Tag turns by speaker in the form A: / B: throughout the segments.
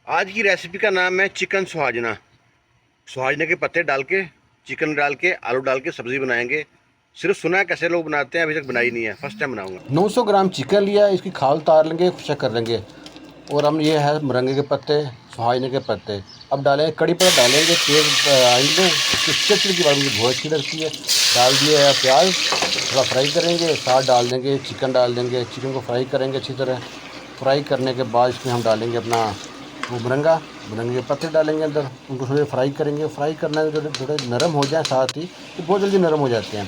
A: आज की रेसिपी का नाम है चिकन सुहाजना। सुहाजने के पत्ते डाल के, चिकन डाल के, आलू डाल के सब्ज़ी बनाएंगे। सिर्फ सुना है कैसे लोग बनाते हैं, अभी तक बनाई नहीं है, फर्स्ट टाइम बनाऊंगा। 900 ग्राम चिकन लिया, इसकी खाल उतार लेंगे, चेक कर लेंगे। और हम ये है मरंगे के पत्ते, सुहाजने के पत्ते। अब डालेंगे कड़ी पत्ता, डालेंगे तेज आइल में, उसकी चिड़चिड़ की बात मुझे बहुत अच्छी लगती है। डाल दिए है प्याज, थोड़ा फ्राई करेंगे, साथ डाल देंगे चिकन, डाल देंगे चिकन को फ्राई करेंगे अच्छी तरह। फ्राई करने के बाद इसमें हम डालेंगे अपना वो मुरंगा, मुरंगे के पत्ते डालेंगे अंदर, उनको थोड़े फ्राई करेंगे। फ्राई करना है थोड़े थोड़े नरम हो जाए, साथ ही तो बहुत जल्दी नरम हो जाते हैं।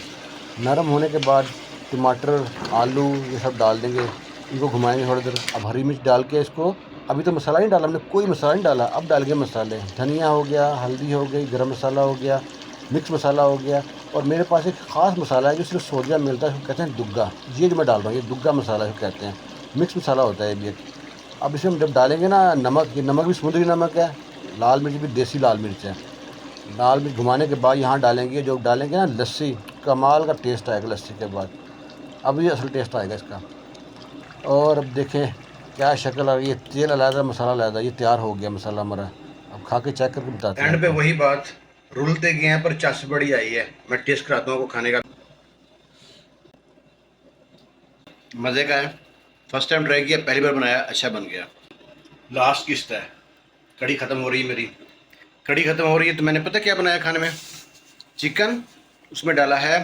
A: नरम होने के बाद टमाटर, आलू ये सब डाल देंगे, इनको घुमाएंगे थोड़ी देर। अब हरी मिर्च डाल के इसको, अभी तो मसाला नहीं डाला हमने, कोई मसाला नहीं डाला। अब डाल के मसाले, धनिया हो गया, हल्दी हो गई, गरम मसाला हो गया, मिक्स मसाला हो गया। और मेरे पास एक ख़ास मसाला है जो सिर्फ सोडिया मिलता है, उसको कहते हैं दुग्गा। ये जो मैं डाल रहा हूँ ये दुग्गा मसाला इसको कहते हैं, मिक्स मसाला होता है ये भी एक। अब इसमें हम जब डालेंगे ना नमक, ये नमक भी समुद्री नमक है, लाल मिर्च भी देसी लाल मिर्च है। लाल मिर्च घुमाने के बाद यहाँ डालेंगे, जो डालेंगे ना लस्सी, कमाल का टेस्ट आएगा लस्सी के बाद। अब ये असल टेस्ट आएगा इसका। और अब देखें क्या शक्ल आ रही है, तेल अलग, मसाला अलग, ये तैयार हो गया मसाला हमारा। अब खा के चेक करके बताते हैं। एंड पे वही बात, रुलते गए हैं पर चस बड़ी आई है। मैं टेस्ट कराता हूँ आपको खाने का, मज़े का है। फर्स्ट टाइम ट्राई किया, पहली बार बनाया, अच्छा बन गया। लास्ट किस्त है, कड़ी ख़त्म हो रही है मेरी, कड़ी ख़त्म हो रही है। तो मैंने पता क्या बनाया खाने में, चिकन, उसमें डाला है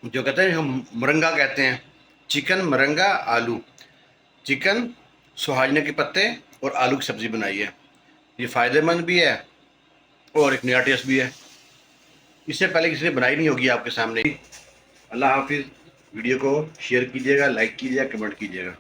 A: जो कहते हैं, हम मरंगा कहते हैं, चिकन मरंगा आलू, चिकन सुहाजने के पत्ते और आलू की सब्ज़ी बनाई है। ये फ़ायदेमंद भी है और एक नया टेस्ट भी है। इससे पहले किसी ने बनाई नहीं होगी आपके सामने। अल्लाह हाफिज़। वीडियो को शेयर कीजिएगा, लाइक कीजिएगा, कमेंट कीजिएगा।